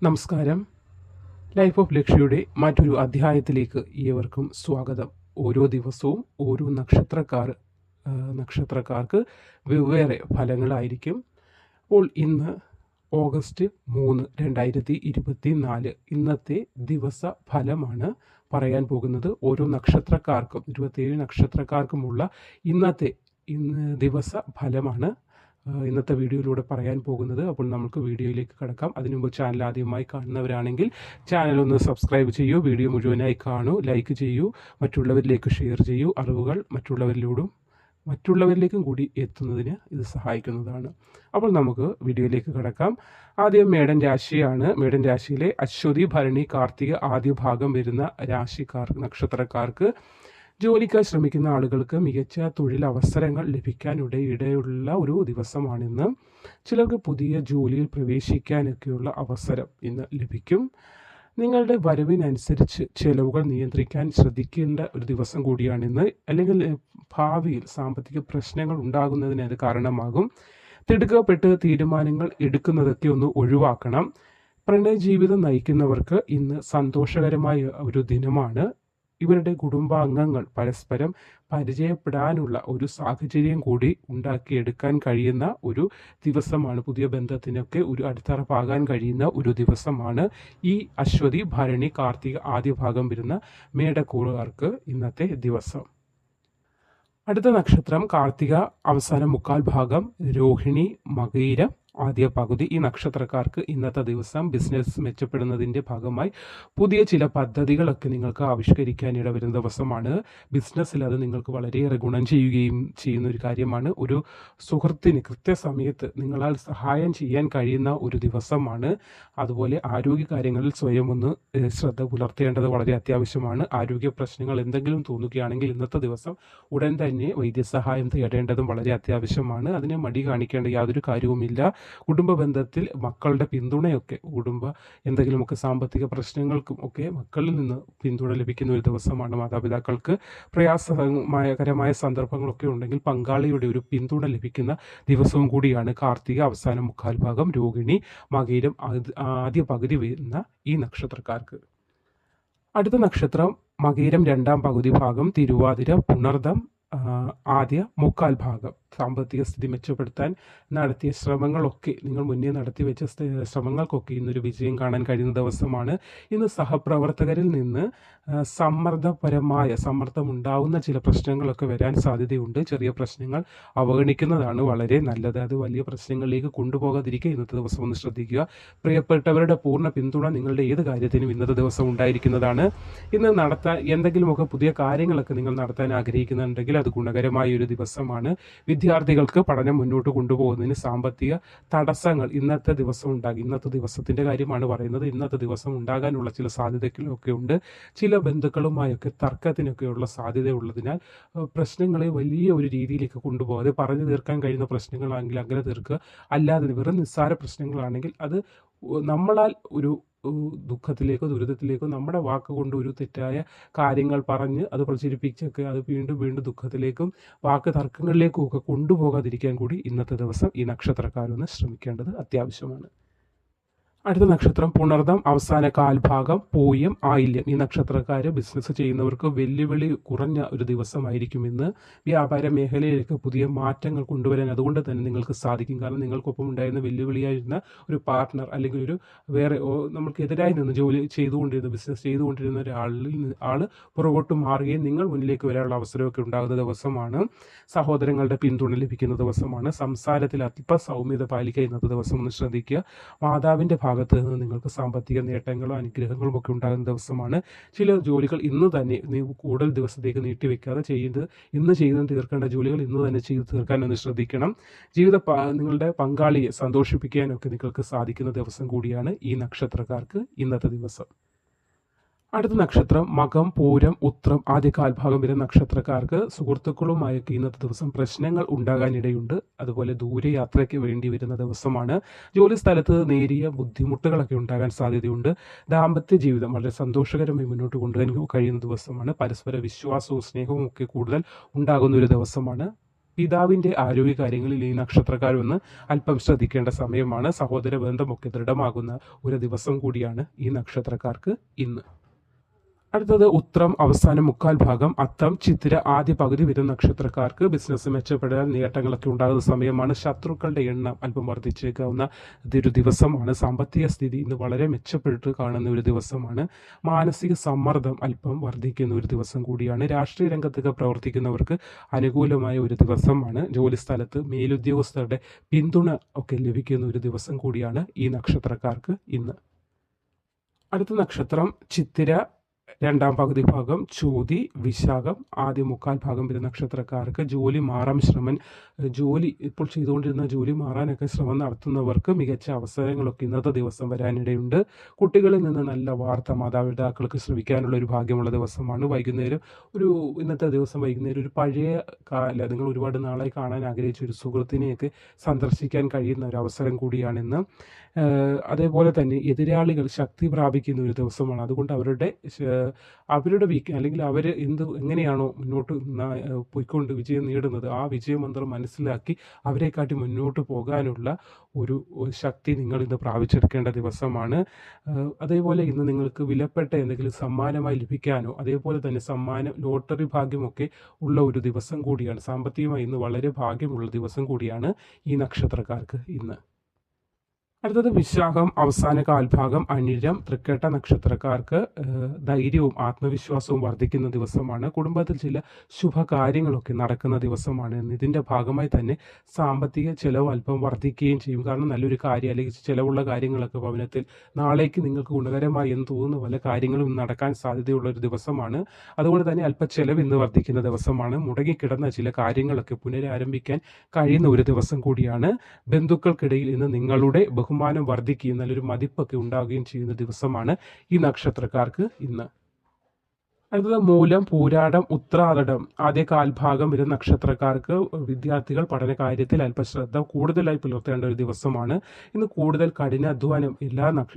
നമസ്കാരം. Life of ലക്ഷ്യയുടെ മറ്റൊരു അധ്യായത്തിലേക്ക് ഏവർക്കും സ്വാഗതം. ഓരോ ദിവസവും ഓരോ നക്ഷത്രക്കാർക്ക് വെവ്വേറെ ഫലങ്ങളായിരിക്കും. അപ്പോൾ ഇന്ന് ഓഗസ്റ്റ് 3, 2024 ഇന്നത്തെ ദിവസ ഫലമാണ് പറയാൻ പോകുന്നത്. ഓരോ നക്ഷത്രക്കാർക്കും 27 നക്ഷത്രക്കാർക്കുമുള്ള ഇന്നത്തെ ദിവസ ഫലമാണ് ഇന്നത്തെ വീഡിയോയിലൂടെ പറയാൻ പോകുന്നത്. അപ്പോൾ നമുക്ക് വീഡിയോയിലേക്ക് കടക്കാം. അതിനു മുമ്പ് ചാനൽ ആദ്യമായി കാണുന്നവരാണെങ്കിൽ ചാനൽ ഒന്ന് സബ്സ്ക്രൈബ് ചെയ്യൂ, വീഡിയോ മുഴുവനായി കാണൂ, ലൈക്ക് ചെയ്യൂ, മറ്റുള്ളവരിലേക്ക് ഷെയർ ചെയ്യൂ. അറിവുകൾ മറ്റുള്ളവരിലേക്കും കൂടി എത്തുന്നതിന് ഇത് സഹായിക്കുന്നതാണ്. അപ്പോൾ നമുക്ക് വീഡിയോയിലേക്ക് കടക്കാം. ആദ്യം മേടൻ രാശിയാണ്. മേടൻ രാശിയിലെ അശ്വതി, ഭരണി, കാർത്തിക ആദ്യ ഭാഗം വരുന്ന നക്ഷത്രക്കാർക്ക് ജോലിക്കായി ശ്രമിക്കുന്ന ആളുകൾക്ക് മികച്ച തൊഴിലവസരങ്ങൾ ലഭിക്കാനിടയുള്ള ഒരു ദിവസമാണിന്ന്. ചിലർക്ക് പുതിയ ജോലിയിൽ പ്രവേശിക്കാനൊക്കെയുള്ള അവസരം ഇന്ന് ലഭിക്കും. നിങ്ങളുടെ വരവിനനുസരിച്ച് ചെലവുകൾ നിയന്ത്രിക്കാൻ ശ്രദ്ധിക്കേണ്ട ഒരു ദിവസം കൂടിയാണിന്ന്. അല്ലെങ്കിൽ ഭാവിയിൽ സാമ്പത്തിക പ്രശ്നങ്ങൾ ഉണ്ടാകുന്നതിന് അത് കാരണമാകും. തിടുക്കപ്പെട്ട് തീരുമാനങ്ങൾ എടുക്കുന്നതൊക്കെ ഒന്ന് ഒഴിവാക്കണം. പ്രണയ ജീവിതം നയിക്കുന്നവർക്ക് ഇന്ന് സന്തോഷകരമായ ഒരു ദിനമാണ്. ഇവരുടെ കുടുംബാംഗങ്ങൾ പരസ്പരം പരിചയപ്പെടാനുള്ള ഒരു സാഹചര്യം കൂടി ഉണ്ടാക്കിയെടുക്കാൻ കഴിയുന്ന ഒരു ദിവസമാണ്. പുതിയ ബന്ധത്തിനൊക്കെ ഒരു അടിത്തറപ്പാകാൻ കഴിയുന്ന ഒരു ദിവസമാണ് ഈ അശ്വതി, ഭരണി, കാർത്തിക ആദ്യ ഭാഗം വരുന്ന മേടക്കൂറുകാർക്ക് ഇന്നത്തെ ദിവസം. അടുത്ത നക്ഷത്രം കാർത്തിക അവസാന മുക്കാൽ ഭാഗം, രോഹിണി, മകയിരം ആദ്യ പകുതി. ഈ നക്ഷത്രക്കാർക്ക് ഇന്നത്തെ ദിവസം ബിസിനസ് മെച്ചപ്പെടുന്നതിൻ്റെ ഭാഗമായി പുതിയ ചില പദ്ധതികളൊക്കെ നിങ്ങൾക്ക് ആവിഷ്കരിക്കാൻ ഇടവരുന്ന ദിവസമാണ്. ബിസിനസ്സിൽ അത് നിങ്ങൾക്ക് വളരെയേറെ ഗുണം ചെയ്യുന്ന ഒരു കാര്യമാണ്. ഒരു സുഹൃത്തിന് കൃത്യസമയത്ത് നിങ്ങളാൽ സഹായം ചെയ്യാൻ കഴിയുന്ന ഒരു ദിവസമാണ്. അതുപോലെ ആരോഗ്യ കാര്യങ്ങളിൽ സ്വയം ഒന്ന് ശ്രദ്ധ പുലർത്തേണ്ടത് വളരെ അത്യാവശ്യമാണ്. ആരോഗ്യ പ്രശ്നങ്ങൾ എന്തെങ്കിലും തോന്നുകയാണെങ്കിൽ ഇന്നത്തെ ദിവസം ഉടൻ തന്നെ വൈദ്യസഹായം തേടേണ്ടതും വളരെ അത്യാവശ്യമാണ്. അതിനെ മടി കാണിക്കേണ്ട യാതൊരു കാര്യവുമില്ല. കുടുംബ ബന്ധത്തിൽ മക്കളുടെ പിന്തുണയൊക്കെ, എന്തെങ്കിലുമൊക്കെ സാമ്പത്തിക പ്രശ്നങ്ങൾക്കും ഒക്കെ മക്കളിൽ നിന്ന് പിന്തുണ ലഭിക്കുന്ന ഒരു ദിവസമാണ്. മാതാപിതാക്കൾക്ക് പ്രയാസകരമായ സന്ദർഭങ്ങളൊക്കെ ഉണ്ടെങ്കിൽ പങ്കാളിയുടെ ഒരു പിന്തുണ ലഭിക്കുന്ന ദിവസവും കൂടിയാണ് കാർത്തിക അവസാന മുക്കാൽ ഭാഗം, രോഹിണി, മകയിരം ആദ്യ പകുതി വരുന്ന ഈ നക്ഷത്രക്കാർക്ക്. അടുത്ത നക്ഷത്രം മകയിരം രണ്ടാം പകുതി ഭാഗം, തിരുവാതിര, പുണർദം ആദ്യ മുക്കാൽ ഭാഗം. സാമ്പത്തിക സ്ഥിതി മെച്ചപ്പെടുത്താൻ നടത്തിയ ശ്രമങ്ങളൊക്കെ, നിങ്ങൾ മുന്നേ നടത്തി വെച്ച ശ്രമങ്ങൾക്കൊക്കെ ഇന്നൊരു വിജയം കാണാൻ കഴിയുന്ന ദിവസമാണ്. ഇന്ന് സഹപ്രവർത്തകരിൽ നിന്ന് സമ്മർദ്ദം ഉണ്ടാവുന്ന ചില പ്രശ്നങ്ങളൊക്കെ വരാൻ സാധ്യതയുണ്ട്. ചെറിയ പ്രശ്നങ്ങൾ അവഗണിക്കുന്നതാണ് വളരെ നല്ലത്. അത് വലിയ പ്രശ്നങ്ങളിലേക്ക് കൊണ്ടുപോകാതിരിക്കുക ഇന്നത്തെ ദിവസം ഒന്ന് ശ്രദ്ധിക്കുക. പ്രിയപ്പെട്ടവരുടെ പൂർണ്ണ പിന്തുണ നിങ്ങളുടെ ഏത് കാര്യത്തിനും ഇന്നത്തെ ദിവസം ഉണ്ടായിരിക്കുന്നതാണ്. ഇന്ന് എന്തെങ്കിലുമൊക്കെ പുതിയ കാര്യങ്ങളൊക്കെ നിങ്ങൾ നടത്താൻ ആഗ്രഹിക്കുന്നുണ്ടെങ്കിൽ അത് ഗുണകരമായ ഒരു ദിവസമാണ്. വിദ്യാർത്ഥികൾക്ക് പഠനം മുന്നോട്ട് കൊണ്ടുപോകുന്നതിന് സാമ്പത്തിക തടസ്സങ്ങൾ ഇന്നത്തെ ദിവസം ഉണ്ടാകും. ഇന്നത്തെ ദിവസത്തിൻ്റെ കാര്യമാണ് പറയുന്നത്. ഇന്നത്തെ ദിവസം ഉണ്ടാകാനുള്ള ചില സാധ്യതകളൊക്കെ ഉണ്ട്. ചില ബന്ധുക്കളുമായൊക്കെ തർക്കത്തിനൊക്കെയുള്ള സാധ്യതയുള്ളതിനാൽ പ്രശ്നങ്ങളെ വലിയ ഒരു രീതിയിലേക്ക് കൊണ്ടുപോകാതെ പറഞ്ഞു തീർക്കാൻ കഴിയുന്ന പ്രശ്നങ്ങളാണെങ്കിൽ അങ്ങനെ തീർക്കുക. അല്ലാതെ വെറും നിസ്സാര പ്രശ്നങ്ങളാണെങ്കിൽ അത് നമ്മളാൽ ഒരു ദുഃഖത്തിലേക്കോ ദുരിതത്തിലേക്കോ നമ്മുടെ വാക്കുകൊണ്ട് ഒരു തെറ്റായ കാര്യങ്ങൾ പറഞ്ഞ് അത് പ്രചരിപ്പിച്ചൊക്കെ അത് വീണ്ടും ദുഃഖത്തിലേക്കും വാക്ക് തർക്കങ്ങളിലേക്കും ഒക്കെ കൊണ്ടുപോകാതിരിക്കാൻ കൂടി ഇന്നത്തെ ദിവസം ഈ നക്ഷത്രക്കാരൊന്ന് ശ്രമിക്കേണ്ടത് അത്യാവശ്യമാണ്. അടുത്ത നക്ഷത്രം പുണർദം അവസാന കാൽഭാഗം, പൂയം, ആയില്യം. ഈ നക്ഷത്രക്കാർ ബിസിനസ് ചെയ്യുന്നവർക്ക് വെല്ലുവിളി കുറഞ്ഞ ഒരു ദിവസമായിരിക്കും ഇന്ന്. വ്യാപാര മേഖലയിലേക്ക് പുതിയ മാറ്റങ്ങൾ കൊണ്ടുവരാൻ അതുകൊണ്ട് തന്നെ നിങ്ങൾക്ക് സാധിക്കും. കാരണം നിങ്ങൾക്കൊപ്പം ഉണ്ടായിരുന്ന വെല്ലുവിളിയായിരുന്ന ഒരു പാർട്ട്ണർ അല്ലെങ്കിൽ ഒരു വേറെ നമുക്കെതിരായി നിന്ന് ബിസിനസ് ചെയ്തുകൊണ്ടിരുന്ന ആൾ പുറകോട്ട് മാറുകയും നിങ്ങൾ മുന്നിലേക്ക് വരാനുള്ള അവസരമൊക്കെ ഉണ്ടാകുന്ന ദിവസമാണ്. സഹോദരങ്ങളുടെ പിന്തുണ ലഭിക്കുന്ന ദിവസമാണ്. സംസാരത്തിൽ അല്പ സൗമ്യത പാലിക്കുക ഇന്നത്തെ ദിവസം ഒന്ന് ശ്രദ്ധിക്കുക. മാതാവിൻ്റെ ഭാഗത്ത് നിന്ന് നിങ്ങൾക്ക് സാമ്പത്തിക നേട്ടങ്ങളോ അനുഗ്രഹങ്ങളും ഒക്കെ ഉണ്ടാകുന്ന ദിവസമാണ്. ചില ജോലികൾ ഇന്ന് തന്നെ കൂടുതൽ ദിവസത്തേക്ക് നീട്ടിവെക്കാതെ ഇന്ന് ചെയ്ത് തീർക്കേണ്ട ജോലികൾ ഇന്ന് തന്നെ ചെയ്ത് തീർക്കാനൊന്ന് ശ്രദ്ധിക്കണം. നിങ്ങളുടെ പങ്കാളിയെ സന്തോഷിപ്പിക്കാനൊക്കെ നിങ്ങൾക്ക് സാധിക്കുന്ന ദിവസം കൂടിയാണ് ഈ നക്ഷത്രക്കാർക്ക് ഇന്നത്തെ ദിവസം. അടുത്ത നക്ഷത്രം മകം, പൂരം, ഉത്രം ആദ്യ കാൽഭാഗം വരെ നക്ഷത്രക്കാർക്ക് സുഹൃത്തുക്കളുമായൊക്കെ ഇന്നത്തെ ദിവസം പ്രശ്നങ്ങൾ ഉണ്ടാകാനിടയുണ്ട്. അതുപോലെ ദൂരയാത്രയ്ക്ക് വേണ്ടി വരുന്ന ദിവസമാണ്. ജോലി സ്ഥലത്ത് നേരിയ ബുദ്ധിമുട്ടുകളൊക്കെ ഉണ്ടാകാൻ സാധ്യതയുണ്ട്. ദാമ്പത്യ ജീവിതം വളരെ സന്തോഷകരമായി മുന്നോട്ട് കൊണ്ടുപോകാൻ കഴിയുന്ന ദിവസമാണ്. പരസ്പര വിശ്വാസവും സ്നേഹവും ഒക്കെ കൂടുതൽ ഉണ്ടാകുന്ന ഒരു ദിവസമാണ്. പിതാവിൻ്റെ ആരോഗ്യ കാര്യങ്ങളിൽ ഈ നക്ഷത്രക്കാരൊന്ന് അല്പം ശ്രദ്ധിക്കേണ്ട സമയമാണ്. സഹോദര ബന്ധമൊക്കെ ദൃഢമാകുന്ന ഒരു ദിവസം കൂടിയാണ് ഈ നക്ഷത്രക്കാർക്ക് ഇന്ന്. അടുത്തത് ഉത്രം അവസാന മുക്കാൽ ഭാഗം, അത്തം ചിത്തിര ആദ്യ പകുതി വരുന്ന നക്ഷത്രക്കാർക്ക് ബിസിനസ് മെച്ചപ്പെടാൻ നേട്ടങ്ങളൊക്കെ ഉണ്ടാകുന്ന സമയമാണ്. ശത്രുക്കളുടെ എണ്ണം അല്പം വർദ്ധിച്ചേക്കാവുന്ന ഇതൊരു ദിവസമാണ്. സാമ്പത്തിക സ്ഥിതി ഇന്ന് വളരെ മെച്ചപ്പെട്ട് കാണുന്ന ഒരു ദിവസമാണ്. മാനസിക സമ്മർദ്ദം അല്പം വർദ്ധിക്കുന്ന ഒരു ദിവസം കൂടിയാണ്. രാഷ്ട്രീയ രംഗത്തൊക്കെ പ്രവർത്തിക്കുന്നവർക്ക് അനുകൂലമായ ഒരു ദിവസമാണ്. ജോലിസ്ഥലത്ത് മേലുദ്യോഗസ്ഥരുടെ പിന്തുണ ഒക്കെ ലഭിക്കുന്ന ഒരു ദിവസം കൂടിയാണ് ഈ നക്ഷത്രക്കാർക്ക് ഇന്ന്. അടുത്ത നക്ഷത്രം ചിത്തിര രണ്ടാം പകുതി ഭാഗം, ചോതി വിശാഖം ആദ്യ മുക്കാൽ ഭാഗം വരുന്ന നക്ഷത്രക്കാർക്ക് ജോലി മാറാൻ ജോലി ഇപ്പോൾ ചെയ്തുകൊണ്ടിരുന്ന ജോലി മാറാനൊക്കെ ശ്രമം നടത്തുന്നവർക്ക് മികച്ച അവസരങ്ങളൊക്കെ ഇന്നത്തെ ദിവസം വരാനിടയുണ്ട്. കുട്ടികളിൽ നിന്ന് നല്ല വാർത്ത മാതാപിതാക്കൾക്ക് ശ്രമിക്കാനുള്ള ഒരു ഭാഗ്യമുള്ള ദിവസമാണ്. ഇന്നത്തെ ദിവസം വൈകുന്നേരം ഒരു പഴയ നിങ്ങൾ ഒരുപാട് നാളായി കാണാൻ ആഗ്രഹിച്ച ഒരു സുഹൃത്തിനെയൊക്കെ സന്ദർശിക്കാൻ കഴിയുന്ന ഒരു അവസരം കൂടിയാണിന്ന്. അതേപോലെ തന്നെ എതിരാളികൾ ശക്തി പ്രാപിക്കുന്ന ഒരു ദിവസമാണ്. അതുകൊണ്ട് അവരുടെ അല്ലെങ്കിൽ അവർ എങ്ങനെയാണോ മുന്നോട്ട് പോയിക്കൊണ്ട് വിജയം നേടുന്നത്, ആ വിജയമന്ത്രം മനസ്സിലാക്കി അവരെക്കാട്ടി മുന്നോട്ട് പോകാനുള്ള ഒരു ശക്തി നിങ്ങൾ ഇന്ന് പ്രാപിച്ചെടുക്കേണ്ട ദിവസമാണ്. അതേപോലെ ഇന്ന് നിങ്ങൾക്ക് വിലപ്പെട്ട എന്തെങ്കിലും സമ്മാനമായി ലഭിക്കാനോ അതേപോലെ തന്നെ ലോട്ടറി ഭാഗ്യമൊക്കെ ഉള്ള ഒരു ദിവസം കൂടിയാണ്. സാമ്പത്തികമായി ഇന്ന് വളരെ ഭാഗ്യമുള്ള ദിവസം കൂടിയാണ് ഈ നക്ഷത്രക്കാർക്ക് ഇന്ന്. അടുത്തത് വിശാഖം അവസാന കാൽഭാഗം, അനിഴം തൃക്കേട്ട നക്ഷത്രക്കാർക്ക് ധൈര്യവും ആത്മവിശ്വാസവും വർദ്ധിക്കുന്ന ദിവസമാണ്. കുടുംബത്തിൽ ചില ശുഭകാര്യങ്ങളൊക്കെ നടക്കുന്ന ദിവസമാണ്. ഇതിൻ്റെ ഭാഗമായി തന്നെ സാമ്പത്തിക ചെലവ് അല്പം വർദ്ധിക്കുകയും ചെയ്യും. കാരണം നല്ലൊരു കാര്യം അല്ലെങ്കിൽ ചിലവുള്ള കാര്യങ്ങളൊക്കെ ഭവനത്തിൽ നാളേക്ക് നിങ്ങൾക്ക് ഗുണകരമായി എന്ന് തോന്നുന്ന പല കാര്യങ്ങളും നടക്കാൻ സാധ്യതയുള്ള ഒരു ദിവസമാണ്. അതുകൊണ്ട് തന്നെ അല്പ ചെലവ് ഇന്ന് വർദ്ധിക്കുന്ന ദിവസമാണ്. മുടങ്ങിക്കിടന്ന ചില കാര്യങ്ങളൊക്കെ പുനരാരംഭിക്കാൻ കഴിയുന്ന ഒരു ദിവസം കൂടിയാണ്. ബന്ധുക്കൾക്കിടയിൽ ഇന്ന് നിങ്ങളുടെ ബഹുമാനം വർദ്ധിക്കുകയും നല്ലൊരു മതിപ്പൊക്കെ ഉണ്ടാവുകയും ചെയ്യുന്ന ദിവസമാണ് ഈ നക്ഷത്രക്കാർക്ക് ഇന്ന്. അടുത്തത് മൂലം പൂരാടം ഉത്രാടം ആദ്യ കാൽഭാഗം വരുന്ന നക്ഷത്രക്കാർക്ക് വിദ്യാർത്ഥികൾ പഠന കാര്യത്തിൽ അല്പശ്രദ്ധ കൂടുതലായി പുലർത്തേണ്ട ഒരു ദിവസമാണ്. ഇന്ന് കൂടുതൽ കഠിനാധ്വാനം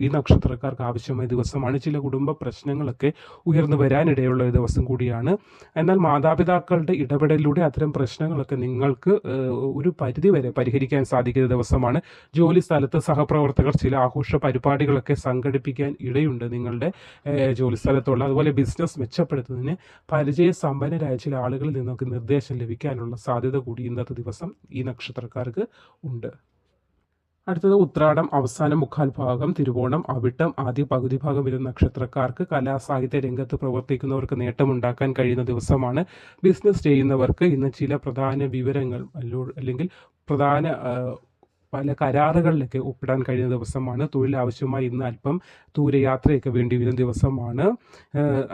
ഈ നക്ഷത്രക്കാർക്ക് ആവശ്യമായ ദിവസമാണ്. ചില കുടുംബ പ്രശ്നങ്ങളൊക്കെ ഉയർന്നു വരാനിടയുള്ള ഒരു ദിവസം കൂടിയാണ്. എന്നാൽ മാതാപിതാക്കളുടെ ഇടപെടലിലൂടെ അത്തരം പ്രശ്നങ്ങളൊക്കെ നിങ്ങൾക്ക് ഒരു പരിധിവരെ പരിഹരിക്കാൻ സാധിക്കുന്ന ദിവസമാണ്. ജോലി സ്ഥലത്ത് സഹപ്രവർത്തകർ ചില ആഘോഷ പരിപാടികളൊക്കെ സംഘടിപ്പിക്കാൻ ഇടയുണ്ട് നിങ്ങളുടെ ജോലി സ്ഥലത്തുള്ള. അതുപോലെ ബിസിനസ് മെച്ചപ്പെടുത്തുന്നതിന് പരിചയസമ്പന്നരായ ചില ആളുകളിൽ നിന്നൊക്കെ നിർദ്ദേശം ലഭിക്കാനുള്ള സാധ്യത കൂടി ഇന്നത്തെ ദിവസം ഈ നക്ഷത്രക്കാർക്ക് ഉണ്ട്. അടുത്തത് ഉത്രാടം അവസാന മുക്കാൽ ഭാഗം, തിരുവോണം അവിട്ടം ആദ്യ പകുതി ഭാഗം വരുന്ന നക്ഷത്രക്കാർക്ക് കലാസാഹിത്യ രംഗത്ത് പ്രവർത്തിക്കുന്നവർക്ക് നേട്ടമുണ്ടാക്കാൻ കഴിയുന്ന ദിവസമാണ്. ബിസിനസ് ചെയ്യുന്നവർക്ക് ഇന്ന് ചില പ്രധാന വിവരങ്ങൾ അല്ലെങ്കിൽ പ്രധാന പല കരാറുകളിലൊക്കെ ഒപ്പിടാൻ കഴിയുന്ന ദിവസമാണ്. തൊഴിൽ ആവശ്യമായി ഇന്ന് അല്പം ദൂരയാത്രയൊക്കെ വേണ്ടി വരുന്ന ദിവസമാണ്.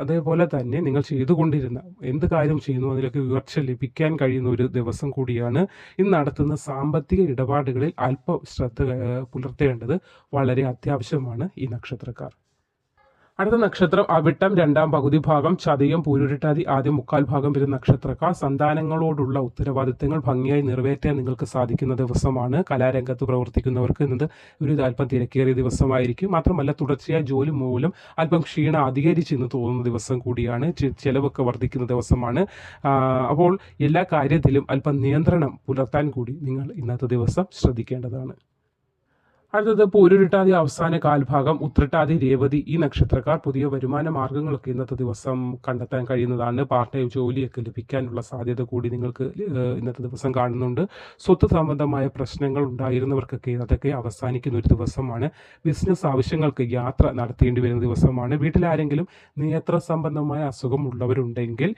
അതേപോലെ തന്നെ നിങ്ങൾ ചെയ്തുകൊണ്ടിരുന്ന എന്ത് കാര്യം ചെയ്യുന്നു അതിലൊക്കെ ഉയർച്ച ലഭിക്കാൻ കഴിയുന്ന ഒരു ദിവസം കൂടിയാണ്. ഇന്ന് നടത്തുന്ന സാമ്പത്തിക ഇടപാടുകളിൽ അല്പം ശ്രദ്ധ പുലർത്തേണ്ടത് വളരെ അത്യാവശ്യമാണ് ഈ നക്ഷത്രക്കാർ. അടുത്ത നക്ഷത്രം അവിട്ടം രണ്ടാം പകുതി ഭാഗം, ചതയം പൂരുരുട്ടാതി ആദ്യം മുക്കാൽ ഭാഗം വരുന്ന നക്ഷത്രക്കാർ സന്താനങ്ങളോടുള്ള ഉത്തരവാദിത്തങ്ങൾ ഭംഗിയായി നിറവേറ്റാൻ നിങ്ങൾക്ക് സാധിക്കുന്ന ദിവസമാണ്. കലാരംഗത്ത് പ്രവർത്തിക്കുന്നവർക്ക് ഇന്നത് അല്പം തിരക്കേറിയ ദിവസമായിരിക്കും. മാത്രമല്ല തുടർച്ചയായ ജോലി മൂലം അല്പം ക്ഷീണം അധികരിച്ചെന്ന് തോന്നുന്ന ദിവസം കൂടിയാണ്. ചെലവൊക്കെ വർദ്ധിക്കുന്ന ദിവസമാണ്. അപ്പോൾ എല്ലാ കാര്യത്തിലും അല്പം നിയന്ത്രണം പുലർത്താൻ കൂടി നിങ്ങൾ ഇന്നത്തെ ദിവസം ശ്രദ്ധിക്കേണ്ടതാണ്. അടുത്തത് പൂരുരുട്ടാതി അവസാന കാൽഭാഗം, ഉത്രട്ടാതി രേവതി ഈ നക്ഷത്രക്കാർ പുതിയ വരുമാന മാർഗങ്ങളൊക്കെ ഇന്നത്തെ ദിവസം കണ്ടെത്താൻ കഴിയുന്നതാണ്. പാർട്ട് ടൈം ജോലിയൊക്കെ ലഭിക്കാനുള്ള സാധ്യത കൂടി നിങ്ങൾക്ക് ഇന്നത്തെ ദിവസം കാണുന്നുണ്ട്. സ്വത്ത് സംബന്ധമായ പ്രശ്നങ്ങൾ ഉണ്ടായിരുന്നവർക്കൊക്കെ അതൊക്കെ അവസാനിക്കുന്ന ഒരു ദിവസമാണ്. ബിസിനസ് ആവശ്യങ്ങൾക്ക് യാത്ര നടത്തേണ്ടി വരുന്ന ദിവസമാണ്. വീട്ടിലാരെങ്കിലും നേത്ര സംബന്ധമായ അസുഖമുള്ളവരുണ്ടെങ്കിൽ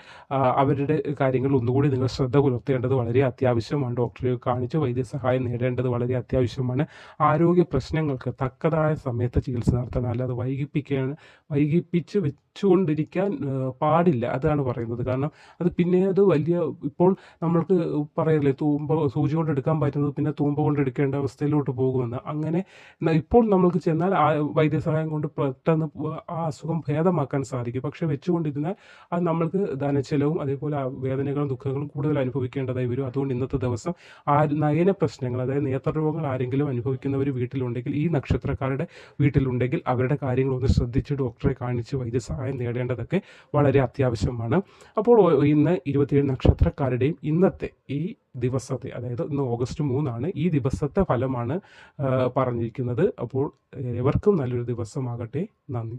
അവരുടെ കാര്യങ്ങൾ ഒന്നുകൂടി നിങ്ങൾ ശ്രദ്ധ പുലർത്തേണ്ടത് വളരെ അത്യാവശ്യമാണ്. ഡോക്ടറെ കാണിച്ച് വൈദ്യസഹായം നേടേണ്ടത് വളരെ അത്യാവശ്യമാണ്. ആരോഗ്യ പ്രശ്നങ്ങൾക്ക് തക്കതായ സമയത്ത് ചികിത്സ നടത്തണം. അല്ലാതെ വൈകിപ്പിച്ച് വെച്ചുകൊണ്ടിരിക്കാൻ പാടില്ല. അതാണ് പറയുന്നത്. കാരണം അത് പിന്നെ അത് ഇപ്പോൾ നമ്മൾക്ക് പറയല്ലേ സൂചി കൊണ്ട് എടുക്കാൻ പറ്റുന്നത് പിന്നെ തൂമ്പ കൊണ്ട് എടുക്കേണ്ട അവസ്ഥയിലോട്ട് പോകുമെന്ന്. അങ്ങനെ ഇപ്പോൾ നമ്മൾക്ക് ചെന്നാൽ വൈദ്യസഹായം കൊണ്ട് പെട്ടെന്ന് ആ അസുഖം ഭേദമാക്കാൻ സാധിക്കും. പക്ഷെ വെച്ചുകൊണ്ടിരുന്നാൽ അത് നമ്മൾക്ക് ധനച്ചെലവും അതേപോലെ വേദനകളും ദുഃഖങ്ങളും കൂടുതൽ അനുഭവിക്കേണ്ടതായി വരും. അതുകൊണ്ട് ഇന്നത്തെ ദിവസം നയന പ്രശ്നങ്ങൾ, അതായത് നേത്രരോഗങ്ങൾ ആരെങ്കിലും അനുഭവിക്കുന്നവർ വീട്ടിൽ വീട്ടിലുണ്ടെങ്കിൽ, ഈ നക്ഷത്രക്കാരുടെ വീട്ടിലുണ്ടെങ്കിൽ അവരുടെ കാര്യങ്ങളൊന്ന് ശ്രദ്ധിച്ച് ഡോക്ടറെ കാണിച്ച് വൈദ്യസഹായം നേടേണ്ടതൊക്കെ വളരെ അത്യാവശ്യമാണ്. അപ്പോൾ ഇന്ന് 27 നക്ഷത്രക്കാരുടെയും ഇന്നത്തെ ഈ ദിവസത്തെ, അതായത് ഇന്ന് ഓഗസ്റ്റ് 3 ഈ ദിവസത്തെ ഫലമാണ് പറഞ്ഞിരിക്കുന്നത്. അപ്പോൾ എവർക്കും നല്ലൊരു ദിവസമാകട്ടെ. നന്ദി.